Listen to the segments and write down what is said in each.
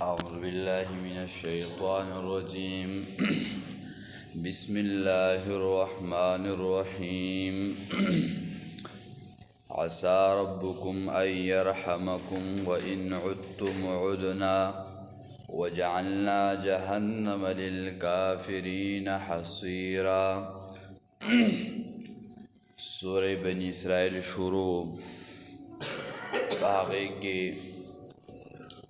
أعوذ بالله من الشيطان الرجيم بسم الله الرحمن الرحيم عسى ربكم أن يرحمكم وإن عدتم عدنا وجعلنا جهنم للكافرين حصيرا. سورة بني اسرائیل شروع باغی کی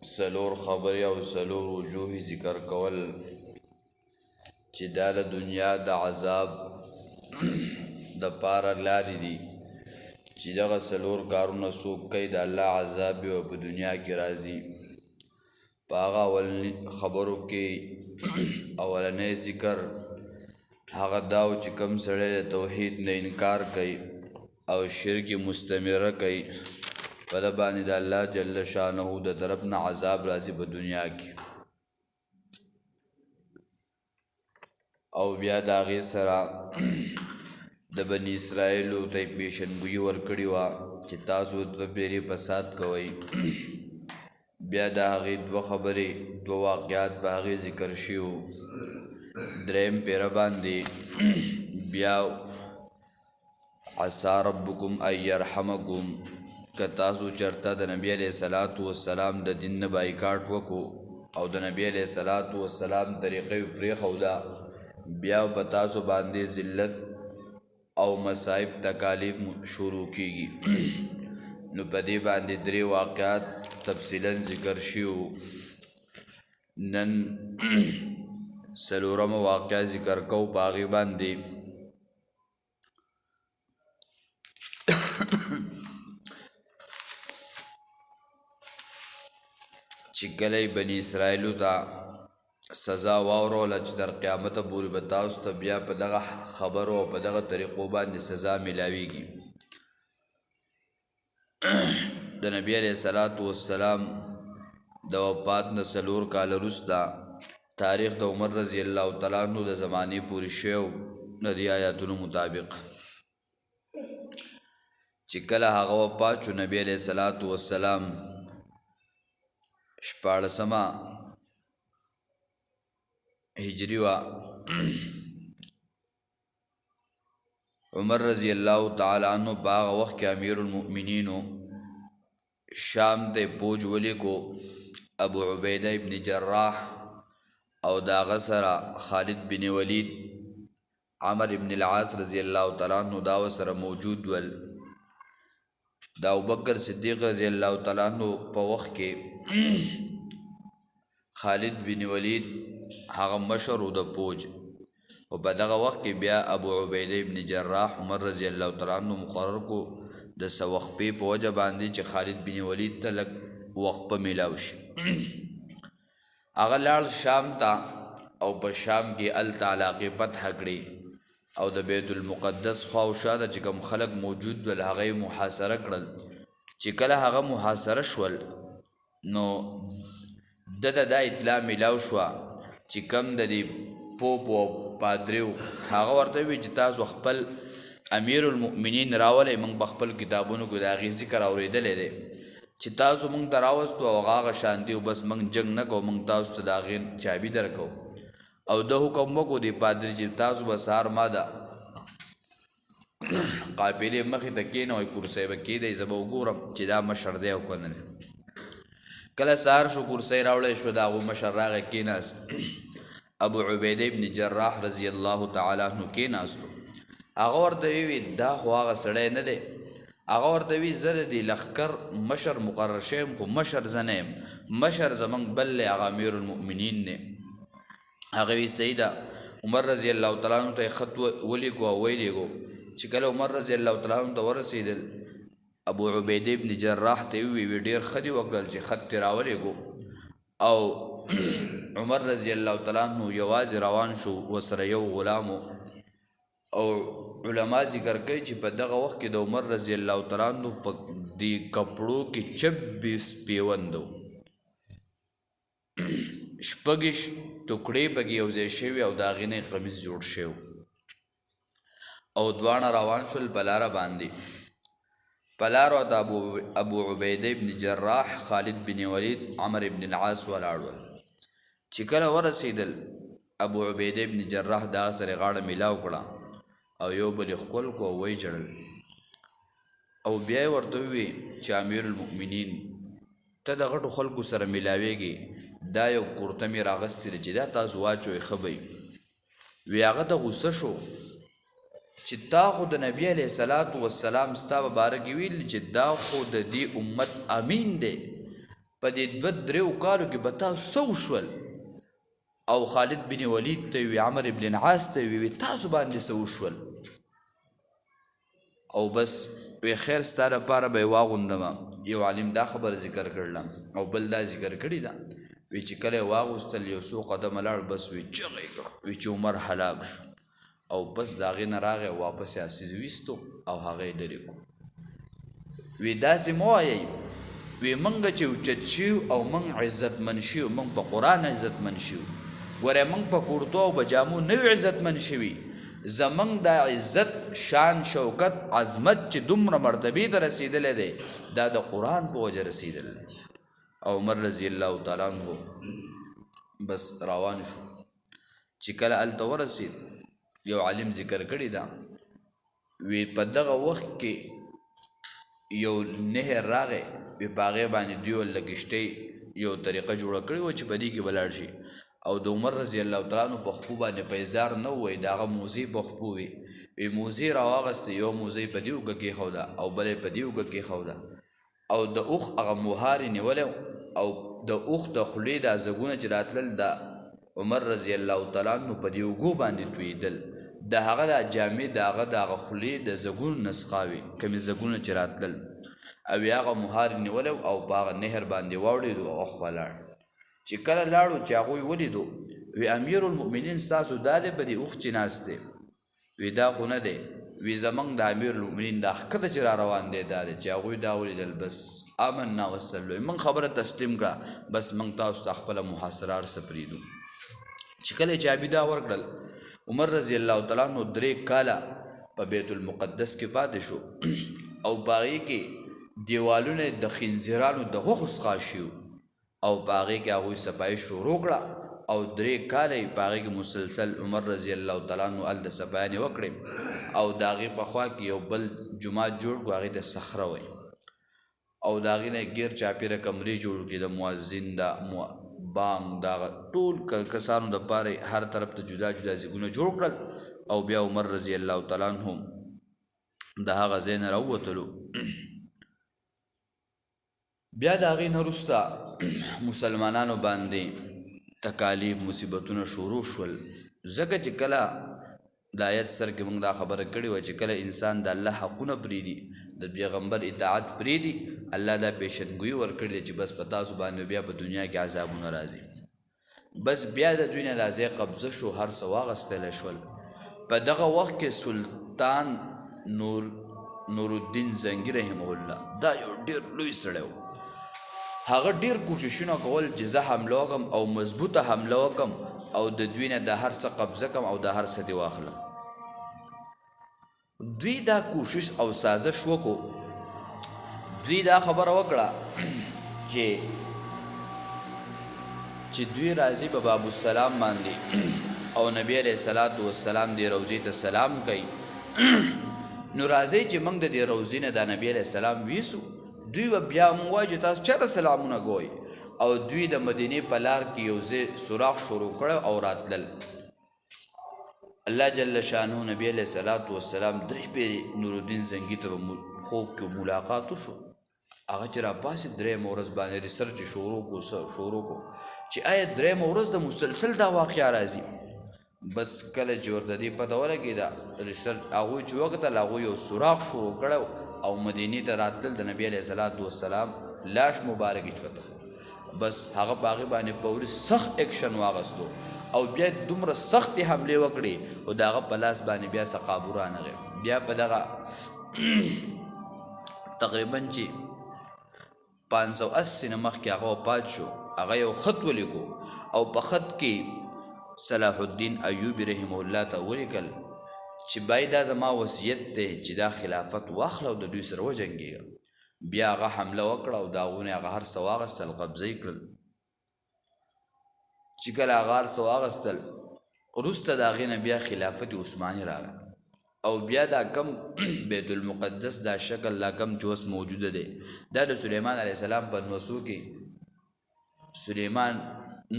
سلور خبری او سلور وجوه ذکر کول چې دا د دنیا د عذاب د پاره لارې دي چې دغه سلور کارونه څوک کوي د الله عذاب به په دنیا کې راځي. په هغه اولني خبرو کې اولنی ذکر هغه دا و چې کوم سړی د توحید نه انکار کوي او شرک مستمره کوي په ده باندې د الله جل شانه د طرف نه عذاب راځي په دنیا کې. او بیا د هغې سره د بني اسرائیلو ته یې پیشنګویي ورکړې وه چې تاسو دوه پیرې فساد کوئ. بیا د هغې دوه خبرې دوه واقعات په هغې ذکر شوي. دریم پیره باندې بیا عسى ربکم ان یرحمکم که تاسو چرته د نبی علیه الصلاة والسلام د دین نه بایکاټ وکړو او د نبی علیه الصلاة والسلام طریقې پرېښوده بیا په تاسو باندې ذلت او مصائب تکالیف شروع کیږي. نو په دې باندې درې واقعات تفصیلا ذکر شوي. نن څلورمه واقعه ذکر کوو په هغې باندې چې کله بني اسرائیلو ته سزا واوروله چې تر قیامته پورې به تاسو ته بیا په دغه خبرو او په دغه طریقو باندې سزا میلاویږي. د نبی علیه الصلاة والسلام د وفات نه 4 کاله وروسته تاریخ د عمر رضی الله تعالی عنہ د زمانې پورې شوی د دې آیاتونو مطابق چې کله هغه وفات شو نبی علیه الصلاة والسلام 14مه هجری وا عمر رضی الله تعالی عنہ په هغه وخت کې امیر المؤمنینو شام ته فوج ولیکو ابو عبیده ابن جراح او د هغه سره خالد بن ولید عمر ابن العاص رضی الله تعالی عنہ دا سره موجود ول. دا ابوبکر صدیق رضی الله تعالی عنہ په وخت کې خالد بن ولید هغه مشر د فوج او په دغه وخت کې بیا ابو عبیده ابن جراح عمر رضی الله تعالی عنہ مقرر کو د سوخپې په وجه باندې چې خالد بن ولید ته لږ وخت په میلاو شي. هغه لاړ شام ته او په شام کې هلته علاقې فتح کړې او د بیت المقدس خوا او شاته چې کوم خلک موجود ول هغه یې محاصره کړل. چې کله هغه محاصره شول نو دته دا اطلاع میلاو شوه چې کم د دې پوپ او پادریو هغه ورته وی چې تاسو خپل امیر المؤمنین راولئ موږ په خپل کتابونو کې د هغې ذکر اورېدلی دی چې تاسو موږ ته راوستو او هغه شانتي او بس موږ جنګ نه کوو موږ تاسو ته د هغې چابي درکوو او د حکم وکړو د پادري چې تاسو به سهار ما ده قافلې مخې ته کښېنوئ کرسۍ به کېدی زه به وګورم چې دا مشر دی او که نه دی. کله سهار شو کرسۍ راوړی شو د هغو مشر راغی کېناست ابو عبیده ابن جراح رضی الله تعالی عنہ کېناستو. هغه ورته وویل دا خو هغه سړی نه دی. هغه ورته وی زه د دې لښکر مشر مقرر شویم خو مشر زه نه یم مشر زموږ بل دی هغه امیر المؤمنین دی. هغه وی صحیح ده. عمر رضی الله تعالی عنہ ته یې خط ولیکو او ویلیږو چې کله عمر رضی الله تعالی عنہ ته ورسېدل ابو عبیده ابن جراح ته وی ډېر ښه دي وکړل چې خط ترې راولېږو او عمر رضی الله تعالی عنہ یوازې روان شو ورسره یو غلام او علما ذکر کوي چې په دغه وخت کې د عمر رضی الله تعالی عنہ په دې کپړو کې 26 پیوند و 6 ټوکړې پکې یو ځای شوي او د هغې نه قمیص جوړ شوی او دواړه روان شول په لاره باندې. پلارو د ابو عبیده ابن جراح خالد بن ولید عمر ابن العاص ولاړول چې کله ورسېدل ابو عبیده ابن جراح دا سره غاړه میلاو کړه او یو بل خپل کو وای جړل او بیا ورته وی چې امیر المؤمنین ته د غټو خلکو سره ملاویږي دا یو کورته مې راغستې چې دا تاسو واچوئ ښه به وی هغه د غوسه شو چې تا خو د نبی علیه صلات وسلام ستا په باره کې ویل چې دا خو د دې امت امین دی په دې 2-3 کالو کې به تاسو څه وشول او خالد بن ولید ته وی عمر بن العاص ته وی تاسو باندې څه وشول او بس وی خیر ستا لپاره به یې واغوندم یو عالم دا خبر ذکر کړلم او بل دا ذکر کړي ده وی چې کله یې واغوستل یو څو قدمه لاړ بس وی چغې کړه وی چې عمر هلاک شو او بس د هغې نه راغی واپس یې اسیز ویستو او هغه یې لرې کړو وی داسې مه وایئ وی موږ چې اوچت شیو او موږ عزتمن شیو موږ په قرآن عزتمن شیو ګوره موږ په کورتو او بجامو نه یو عزتمن شوي زموږ دا عزت شان شوکت عظمت چې دومره مرتبې ته رسېدلی دی دا د قرآن په وجه رسېدلی دی او عمر رضی الله تعالی عنه بس روان شو چې کله هلته ورسېد یو عالم ذکر کړی دا وی په دغه وخت کې یو نهر راغی وی په هغې باندې دوی ورله کښتۍ یو طریقه جوړه کړې وه چې په دې کې به لاړ شي او د عمر رضی الله تعالی عنه په خپو باندې پیزار نه وی د هغه موزې په خپو وي وی موزې راواغستې یو موزې په دې اوږه کېښوده او بل یې په دې اوږه کېښوده او د اوښ هغه موهار یې نیولی او د اوښ د خولې دا زګونه چې راتلل د عمر رضی الله تعالی عنه په دې اوږو باندې تویېدل د هغه د جامې د هغه د هغه خولې د زګونو نسخه وي کومې زګونه چې راتلل او هغه موهار یې نیولی او په هغه نهر باندې واوړېدو او خوا لاړ چې کله لاړو چې هغوی ولیدو وی امیر المؤمنین ستاسو دا دی په دې اوښ چې ناست دی وی دا خو نه دی وی زموږ د امیر المؤمنین دا ښکته چې را روان دی دا دی چې هغوی دا ولیدل بس آمنا وسلو موږ خبره تسلیم کړه بس موږ تاسو ته خپله محاصره هر څه پرېږدو چې کله یې چابي دا ورکړل عمر رضی الله تعالی عنه 3 کاله په بیت المقدس کې پاتې شو او په هغې کې دیوالونه د خنزیرانو د غوښو څخه شي او په هغې کې هغوی صفایي شروع کړه او 3 کاله یې په هغې کې مسلسل عمر رضی الله تعالی عنه هلته صفایانې وکړې او د هغې په خوا کې یو بل جومات جوړ کړو هغې ته صخره وایي او د هغې نه یې ګیر چاپېره کمرې جوړ کړي د مؤذن د بانګ دا ټول کسانو دپاره هر طرف ته جدا جدا ځایونه جوړ کړل او بیا عمر رضی الله تعالی عنه د هغه ځای نه راووتلو بیا د هغې نه وروسته مسلمانانو باندې تکالیف مصیبتونه شروع شول ځکه چې کله د آیت سر کې موږ دا خبره کړې وه چې کله انسان د الله حقونه پرېږدي د پیغمبر اطاعت پرېږدي الله دا پیشنګویي ورکړې چې بس په تاسو باندې بیا په دنیا کې عذابونه راځي بس بیا د دوی نه دا ځای قبضه شو هر څه واغستلی شول په دغه وخت کې سلطان نور الدین زنګي رحمه الله دا یو ډېر لوی سړی و هغه ډېر کوششونه کول چې زه حمله وکړم او مضبوطه حمله وکړم او د دوی نه د هر څه قبضه کړم او د هر څه دې واخلم دوی دا کوشش او سازش وکړو دوی دا خبره وکړه چې دوی راځي په باب السلام باندې او نبی علیه الصلاة والسلام دې روضې ته سلام کوي نو راځئ چې موږ د دې روضې نه د نبی علیه السلام ویسو دوی به بیا موږ وایو چې تاسو چېرته سلامونه کوئ او دوی د مدینې په لار کې یو ځای سوراخ شروع کړی او راتلل الله جل شانه نبی علیه الصلاة والسلام 3 پیرې نورالدین زنګي ته خوب کې ملاقات وشو هغه چې راپاسېد 3 ورځ باندې ریسرچ شروع کو چې آیا 3 ورځ د مسلسل دا واقعه راځي بس کله چې ورته دې پته ولګېده ریسرچ هغوی چې وکتل هغوی یو سوراخ شروع کړی او مدینې ته راتلل د نبی علیه صلات وسلام لاش مبارک چوته بس هغه په هغې باندې فوري سخت اکشن واغستو او بیا دومره سختې حملې وکړې خو د هغه په لاس باندې بیا څه قابو رانغی بیا په دغه تقریبا چې 580 نه مخکې هغه وفات شو هغه یو خط ولیکو او په خط کې صلاح الدین ایوبی رحمه الله ته ولیکل چې بای دا زما وصیت دی چې دا خلافت واخله او د دوی سره وجنګېږه بیا هغه حمله وکړه او د هغونه هغه هر څه واغستل قبضه یې کړل چې کله هغه هر څه واغستل وروسته د هغې نه بیا خلافت عثماني راغی او بیا دا کم بیت المقدس دا شکل دا کم چې اوس موجوده دی دا د سلیمان علیه السلام په نوسو کې سلیمان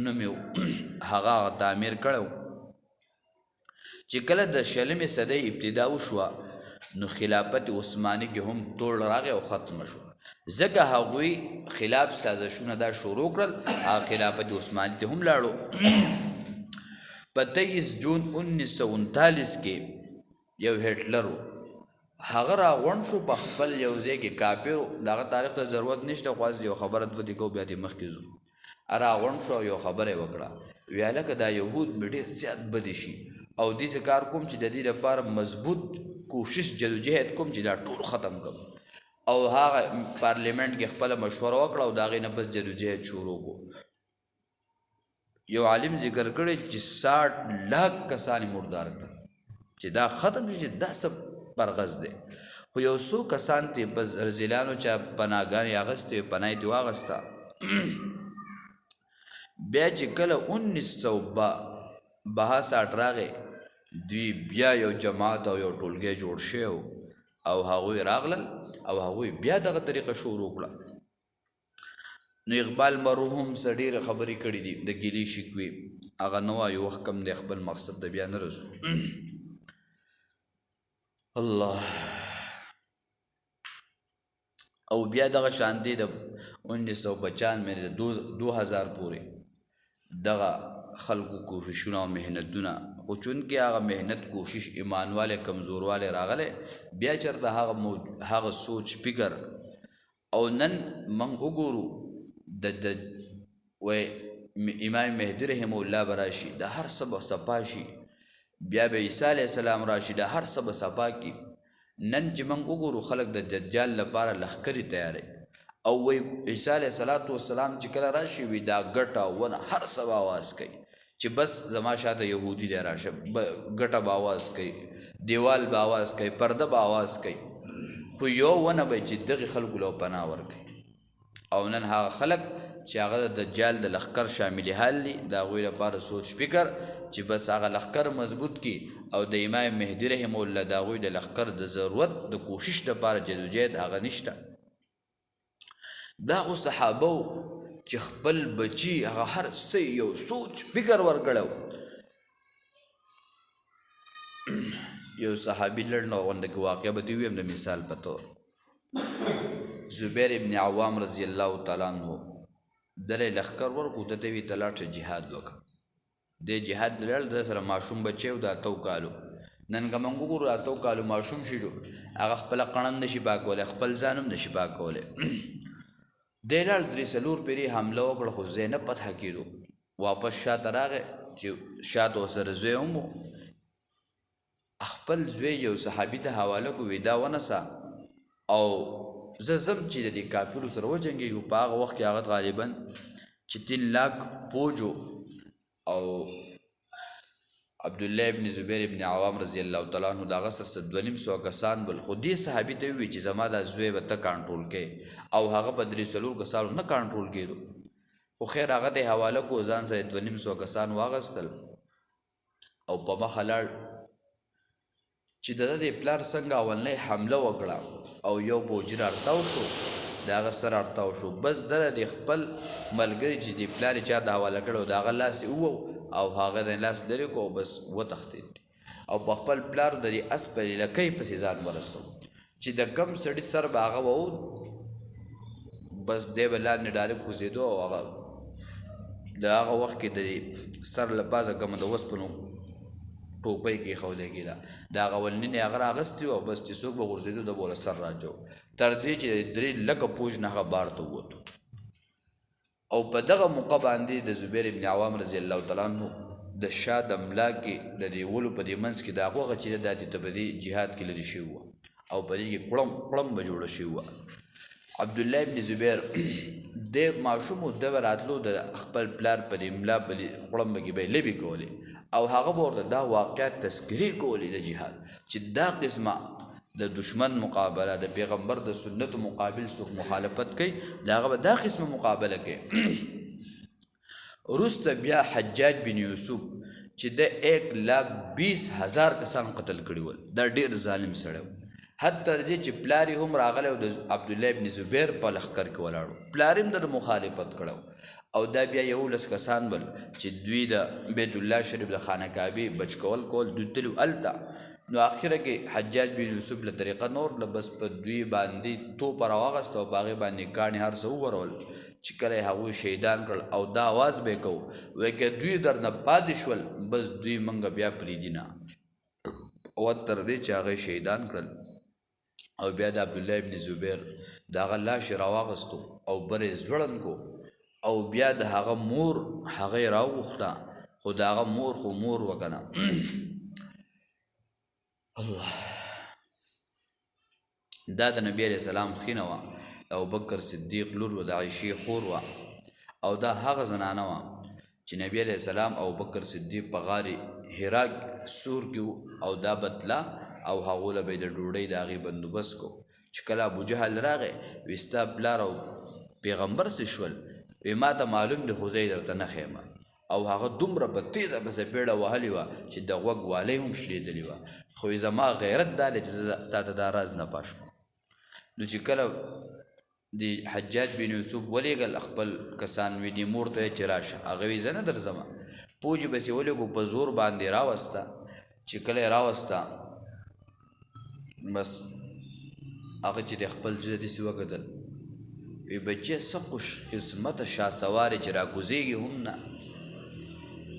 نوم یې هغه تعمیر کړی چې کله د شلمې صدۍ ابتدا وشوه نو خلافت عثماني کې هم توړ راغی او ختمه شو ځکه هغوی خلاف سازشونه دا شروع کړل هغه خلافت عثماني ته هم لاړو په 23 جون 1939 کې یو هټلر هغه راغونډ شو په خپل یو ځای کې کافرو دغه تاریخ ته ضرورت نشته خو یو خبره دوه کو بیا دې مخکې ځو راغونډ شو یو خبره وکړه ویاله که دا یهود مې ډېر زیات بدې شي او دې کار کوم چې د دې لپاره مضبوط کوشش جدوجهد کوم چې دا ټول ختم کړم او هغه پارلیمنت کې خپل مشوره وکړه او د هغې نه بس جدوجهد شروع کړو یو عالم ذکر کړی چې 60 لاک کسان مردار کړل چې دا ختم شي چې دا څه پرغز دی خو یو څو کسان ته بس رزیلانو چا پناهګانې اخیستې پناه یې ترې واخیسته بیا چې کله 1962 راغی دوی بیا یو جماعت او یو ټولګی جوړ شوی او هغوی راغلل او هغوی بیا دغه طریقه شروع کړه نو اقبال مرحوم څه ډېرې خبرې کړي دي د ګیلې شکوې هغه نه وایو وخت کم دی خپل مقصد ته بیا نه رسو الله او بیا دغه شان دی د 1995 د 2000 پورې دغه خلقو کوششونه او محنتونه خو چونکې هغه محنت کوشش ایمانواله کمزورواله راغلی بیا چېرته هغه سوچ فکر او نن موږ وګورو د امام مهدي رحمه الله به راشي د هر څه به صفا شي بیا به عیسی علیه السلام راشي د هر څه به صفا کي نن چې موږ وګورو خلک د دجال لپاره لښکرې تیاری او وی عیسی علیه السلام چې کله راشي وي دا ګټه ونه هر څه به آواز کوي چې بس زما شاته یهودي دی راشه ګټه به آواز کوي دیوال به آواز کوي پرده به آواز کوي خو یو ونه به چې دغې خلکو له پناه ورکوي او نن هغه خلک چې هغه د دجال د لښکر شاملي حال دي د هغوی لپاره سوچ فکر چې بس هغه لښکر مضبوط کی او د امام مهدي رحمه الله د هغوی د لښکر د ضرورت د کوشش لپاره جدوجهد هغه نشته دا خو صحابه چې خپل بچي هغه هر څه یو سوچ فکر ورکړو یو صحابي لړ نو غونډه کې واقع به دی ویم د مثال په تور زبیر ابن عوام رضی الله تعالی عنہ دله لخر ورکو ته وی تلاټ جهاد وک د جهاد لړ د سره ماشوم بچو د اتو کالو نن کوم ګورو اتو کالو ماشوم شیدو هغه خپل قنم نشي پاکول خپل ځانم نشي پاکول دلال درې سلور پیری حمله وکړه خو زینب فتح کیدو واپس شاته راغی چې شاته سره زوی هم خپل زوی یو صحابي ته حواله کو ودا ونسا او زم چې د کافرو سره وجنګي په هغه وخت کې هغه غالبا چې 3 لاک پوجو او عبد الله ابن زبیر ابن عوام رضی الله تعالی عنہ دا غسر 250 کسان بل خودي صحابي ته وی چې زما د زوی به ته کنټرول کې او هغه په 300 کسانو نه کنټرول کېدو خو خیر هغه ته حواله کو ځان سره 250 کسان واغستل او په مخ لاړ چې د پلار څنګه اولنۍ حمله وکړه او یو بوجر ارتاو شو دا غسر ارتاو شو بس د خپل ملګری چې د پلار چا د حواله کړو دا غلاس او او هغه د لاس لري کو بس وتختید او په خپل پلار د اس په لکې په سيزان ورسو چې د کم سړی سر باغه وو بس دی بلان نه ډاره کوزیدو او هغه دا هغه وخت کې د سر لپازه کوم د وسپنو ټوپۍ کې خولې کېده دا غولنې نه هغه اغستي او بس چې څوک به ورزیدو د بوله سر راځو تر دې چې درې لکه پوج نه بار ته ووتو او په دغه موقع باندې د زبیر ابن عوام رضی الله تعالی عنہ د شاه د املا کې د دې ولو په دې منځ کې د هغه چې د دې تبدی جهاد کې لري شو او په دې کې پړم به جوړ شو عبد الله ابن زبیر د ماشوم د راتلو د خپل پلار په املا په قلم کې به لبي کولی او هغه ورته دا واقعیت تذکری کولی د جهاد چې دا قسمه د دشمن مقابله د پیغمبر د سنت مقابل څوک مخالفت کوي دا قسمه مقابله کوي. وروسته بیا حجاج بن یوسف چې د 1,20,000 کسان قتل کړي ول، دا ډیر ظالم سړی و. حتی تر دې چې پلار هم راغلی او د عبدالله ابن زبیر په لښکر کې ولاړو، پلار هم د مخالفت کړو او دا بیا 11 کسان بل چې دوی د بیت الله شریف د خانه کعبې بچ کول دوی تلو الته. نو اخره کې حجاج بن یوسف له طریقه نور له بس په دوی باندې توپ راواغست او په هغې باندې کاڼي هر څه وورول چې کله یې هغوی شهیدان کړل او دا آواز به یې کوو وایي که دوی درنه پاتې شول بس دوی موږ بیا پرېږدي نه، او تر دې چې هغه شهیدان کړل او بیا د عبدالله ابن زبیر د هغه لاش یې راواغستو او بر یې ځوړند کو او بیا د هغه مور هغه یې راوغوښته، خو د هغه مور خو مور وکنه الله. دا د نبی علیہ السلام خینه وه، ابوبکر صدیق لور و د عایشې خور وه او دا هغه زنانه وه چې نبی علیہ السلام او ابوبکر صدیق په غار حرا سور کې او دا بتله او هغوله به د ډوډۍ د هغې بندوبست کو. چې کله ابوجهل راغی وی ستا پلار او پیغمبر څه شول؟ وی ما ته معلوم دی خو زه یې درته نه ښیم. او هغه دومره په تیزه پسې پیړه وهلې وه چې د غوږ والی هم شلېدلې وه، خو زما غیرت دا دی چې زه تا ته دا راز نه پاش کړم. نو چې کله د حجاج بن یوسف ولېږل خپل کسان وي دې مور ته چې راشه، هغه وی زه نه درځمه، پوجې بسې ولېږو په زور باندې راوسته. چې کله یې راوسته بس هغه چې د خپل زوی داسې وکتل وی بچې څه خوش قسمته شاسوارې چې راکوزېږي هم نه،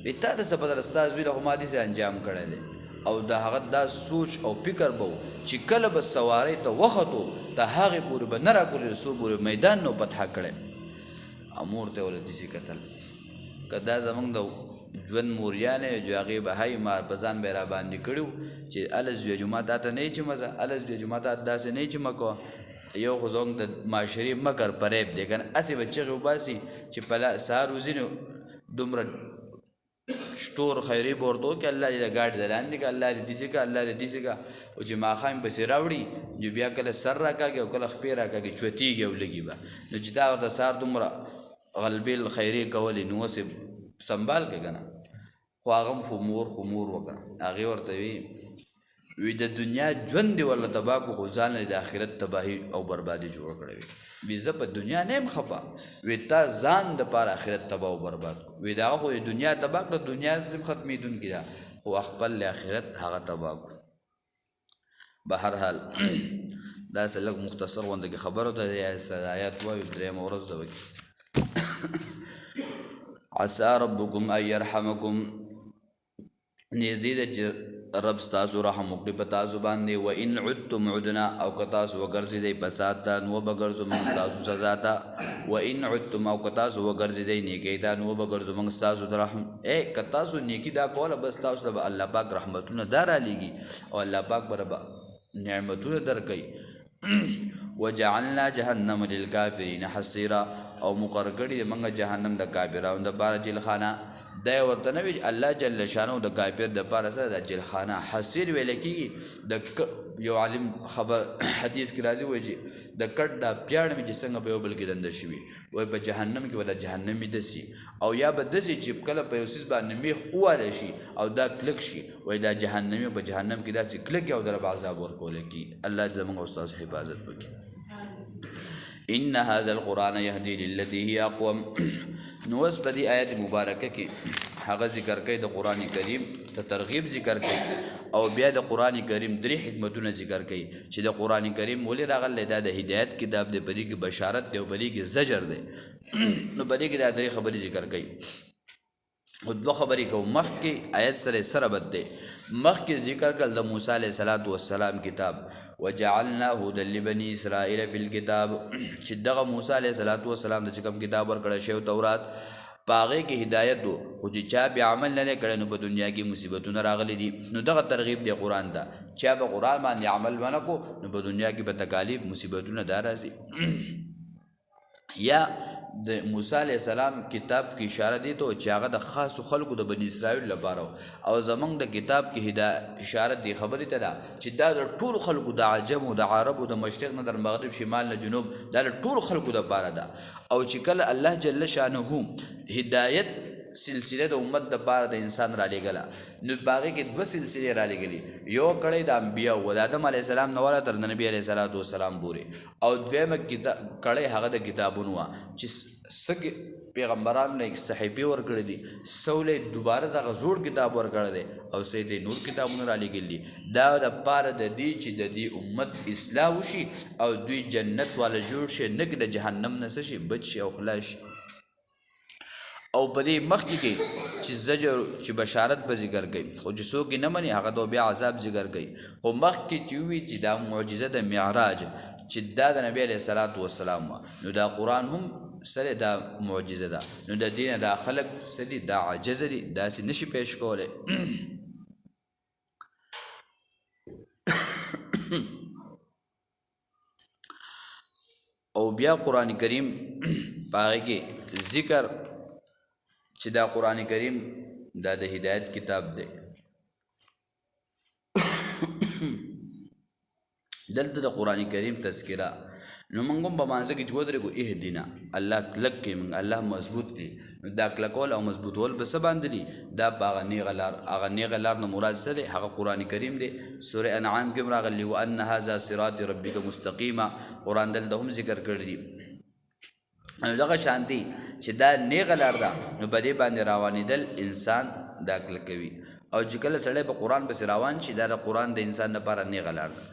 وی تا ته څه پته ستا زوی له خو ما داسې انجام کړی دی. او د هغه دا سوچ او فکر به و چې کله به سوارۍ ته وختو ته هغې پورې به نه راکوزېږي څو پورې میدان نو فتح کړی. امور ته وله داسې کتل که دا زموږ د ژوند موریانې جو هغې به هی مار په ځان به یې راباندې کړي وو چې هله زویه جومات تا ته نه یې چې مزه، هله زویه جومات تا داسې نه یې چې مه کوه. یو خو زموږ د معاشري مکر فریب دی که نه، هسې به چغې وباسي چې په سهار وځي نو دومره شتور خیرې به ورته وکړي الله دې د ګاډي د لاندې که، الله دې داسې که، الله دې داسې که، او چې ماښام پسې راوړي نو بیا کله سر راکاږي او کله خپې راکاږي چوتېږي او لږي به، نو چې دا ورته سهار دومره غلبېل خیرې کولې نو اوس سنبال که که نه. خو هغه هم خو مور وکړه، هغې ورته وی د دنیا ژوند دې ورله تباه کړو خو ځان د آخرت تباهي او بربادي جوړ کړی وي زه په دنیا نه یم خفه، وی تا ځان دپاره آخرت تباه او برباد کړو. وی د هغه خو د دنیا تباه کړه، دنیا هم ختمېدونکې ده خو خپل آخرت هغه تباه کړو. بهرحال داسې لږ مختصر غونده کې خبرو ته آیات وایو درېیمه ورځ ده وکړي. عسى ربكم ان يرحمكم، نږدې ده چې رب ستاسو رحم وکړي په تاسو باندې. و ان عدتم عدنا، او که تاسو وګرځېدئ فساد ته نو وبګرځو موږ ستاسو سزا ته. و ان عدتم، او که تاسو وګرځېدئ نیکۍ ته نو وبګرځو موږ ستاسو د رحم. که تاسو نیکي دا کوله بس تاسو ته به الله پاک رحمتونه دا رالیږي او الله پاک به نعمتونه درکوي. وجعلنا جهنم للکافرین حصیرا، او مقرر کړي موږ جهنم د کافرانو دپاره جیلخانه. دا یې ورته نه وي الله جل شانه د کافر دپاره سره د جیلخانه حصیر ویلی کېږي. د یو عالم خبر حدیث کې راځي وایي چې د کټ دا پیاړه مې چې څنګه په یو بل کې دنده شوي وایي په جهنم کې به د جهنمي دسي او یا به دسي چې کله په یو څیز باندې میخ ووالی شي او دا کلک شي وایي دا جهنمي په جهنم کې داسې کلک او در به عذاب ورکولی کېږي. الله زموږ او ستاسو حفاظت وکړي. ان هذا القرآن يهدي للتي هي اقوم. نو اوس په دې آیت مبارکه کې هغه ذکر کوي د قرآن کریم ته ترغیب ذکر کوي او بیا د قرآن کریم درې حکمتونه ذکر کوي چې د قرآن کریم ولې راغلی دا د هدایت کتاب دی، په دې کې بشارت دی او په دې کې زجر دی. نو په دې کې دا درې خبرې ذکر کوي. خو دوه خبرې کوو. مخکې آیت سره بد دی، مخکې ذکر کړل د موسی علیه السلام کتاب وجعلنا هدى لبني اسرائيل في الكتاب، چې دغه موسی علیه السلام د چې کوم کتاب ورکړی شوی تورات په هغې کې هدایت و، خو چې چا بې عمل نه دی کړی نو په دنیا کې مصیبتونه راغلي دي. نو دغه ترغیب دی قرآن ته، چا به قرآن باندې عمل ونه کو نو په دنیا کې به تکالیف مصیبتونه دا راځي. یا د موسی علیه السلام کتاب کې اشاره دی ته چې هغه د خاصو خلکو د بني اسرائیل لپاره او زمونږ د کتاب کې اشاره دی خبرې ته ده چې دا د ټولو خلکو د عجم او د عربو د مشرق نه در مغرب شمال نه جنوب دا د ټولو خلکو دپاره ده او چې کله الله جل شانه هدایت سلسله د امت د پاره د انسان را لېږله نو باغې کې دوه سلسلې را لېږلي یو کړی د انبیا و د آدم علیه السلام نه والا تر نبي علیه صلات وسلام پورې او دویمه کړی هغه د کتابونو وه چې څه پیغمبرانو نه صحیفې ورکړي دي څه دوباره دغه زوړ کتاب ورکړی دی او څه یې نور کتابونه را لېږلي دي دا دپاره د دې چې د دې امت اصلاح وشي او دوی جنت والا جوړ شي نه د جهنم نه څه شي بچ شي او خلاص شي او په دې مخکې کې چې زجر چې بشارت به ذکر کوي خو چې څوک یې نه مني هغه ته بیا عذاب ذکر کوي خو مخکې چې ووي چې دا معجزه د معراج چې دا د نبي علیه صلات وسلام نو دا قرآن هم سره دا معجزه ده نو د دې نه دا خلک څه دي دا عاجزه دي داسې نشي پیش کولی او بیا قرآن کریم په هغې کې ذکر چې دا قرآن کریم دا د هدایت کتاب دی دلته د قرآن کریم تذکره نو موږ هم په مانځه کې چې ودرېږو اهدنا الله کلک کړي موږ الله مضبوط کړي نو دا کلکول او مضبوطول به څه باندې دي دا په هغه نیغه لار هغه نیغه لار نه مراد څه دی هغه قرآن کریم دی سورې انعام کې هم راغلي وان هذا صراط ربک مستقیما قرآن دلته هم ذکر کړی دی نو دغه شانتي چې دا نیغه لار ده نو په دې باندې روانېدل انسان دا کلکوي او چې کله سړی په قرآن پسې روان شي دا د قرآن د انسان لپاره نیغه لار ده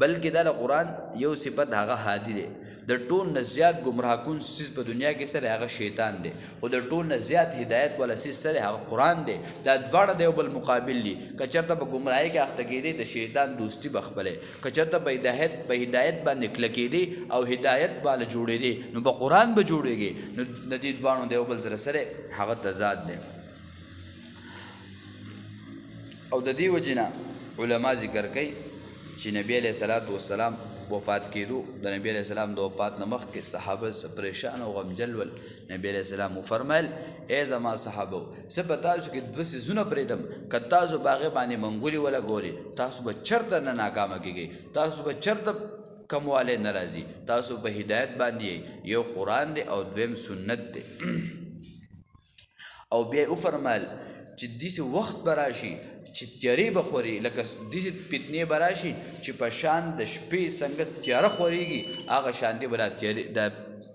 بلکې دا د قرآن یو صفت هغه هادي دی د ټول نه زیات ګمراه کون څیز په دنیا کې سره هغه شیطان دی خو د ټول نه زیات هدایت والا څیز سره هغه قرآن دی دا دواړه د یو بل مقابل دي که چېرته په ګمراهۍ کې اخته کېدی د شیطان دوستي به خپلې که چېرته په هدایت باندې کلکېدی او هدایت باندې جوړېدی نو په قرآن به جوړېږي نو د دې دواړو د یو بل سره هغه تضاد دی او د دې وجې نه علما ذکر کوي چې نبی علیه صلات وسلام وفات کېدو د نبی علیه السلام د وفات نه مخکې صحابه څه پریشان او غمجن ول نبی علیه السلام وفرمیل ای زما صحابو زه په تاسو کې دوه څیزونه پرېږدم که تاسو په هغې باندې منګولې ولګولې تاسو به چېرته نه ناکامه کېږئ تاسو به چېرته کموالی نه راځي تاسو په هدایت باندې یو قرآن دی او دویم سنت دی او بیا یې وفرمیل چې داسې وخت به راشي چې تیارې به خوري لکه داسې فتنې به راشي چې په شان د شپې څنګه تیاره خورېږي هغه شانتې به دا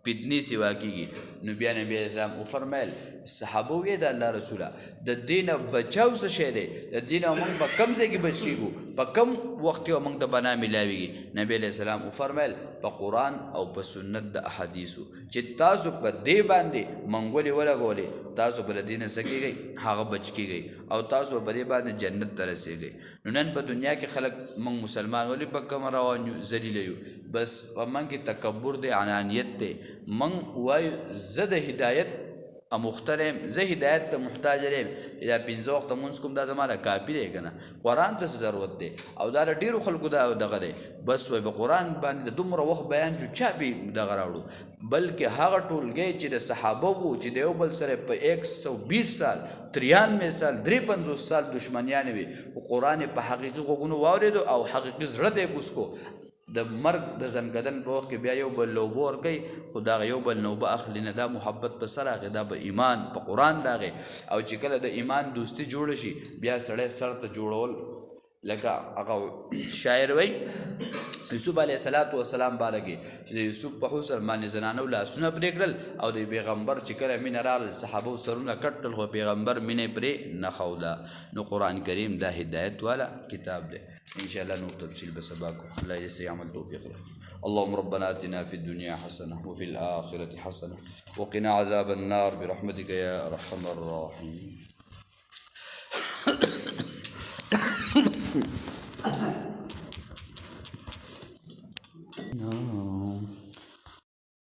فتنې سوا کېږي نو بیا نبي اسلام وفرمیل صحابه ویې د الله رسوله د دې نه بچاو څه شی دی د دې نه موږ په کوم ځای کې بچ کېږو په کوم وخت کې موږ ته پناه میلاویږي نبي علیه السلام وفرمیل په قرآن او په سنت د احادیثو چې تاسو په دې باندې منګولې ولګولې تاسو به له دې نه څه کېږئ هغه بچ کېږئ او تاسو په دې باندې جنت ته رسېږئ نو نن په دنیا کې خلک موږ مسلمان ولې په کومه روان یو ذلیله یو بس په موږ کې تکبر دی انانیت دی موږ وایو زه د هدایت اموخته یم زه هدایت ته محتاج یم دا پنځه وخته مونځ کوم دا زما د کافي دی که نه قرآن ته څه ضرورت دی او دا د ډېرو خلکو دا دغه دی بس وایي په قرآن باندې د دومره وخت بیان جو چا به دغه راوړو بلکې هغه ټولګی چې د صحابه وو چې د یو بل سره په 120 سال 93 سال 53 سال دشمنیانې وي خو قرآن په حقیقي غوږونو واورېدو او حقیقي زړه ته یې کوز کو د مرګ د زنګدن په وخت کې بیا یو بل لوبه ورکوي خو دغه یو بل نوبه اخلي نه دا محبت په سر راغی دا به ایمان په قرآن راغی او چې کله د ایمان دوستي جوړه شي بیا سړی سر ته جوړول لکه هغه شاعر وی یوسف علیه السلام باره کې چې د یوسف په حسن باندې زنانو لاسونه پرې کړل او د پیغمبر چې کله مینه راغله صحابو سرونه کټ کړل خو پیغمبر مینه پرې نه ښوده نو قرآن کریم دا هدایت والا کتاب دی انشاءالله نور تفصیل به سبا کو الله دې صحیح عمل توفیق راکړي اللهم ربنا آتنا في الدنيا حسنة وفي الآخرة حسنة وقنا عذاب النار برحمتك يا أرحم الراحمين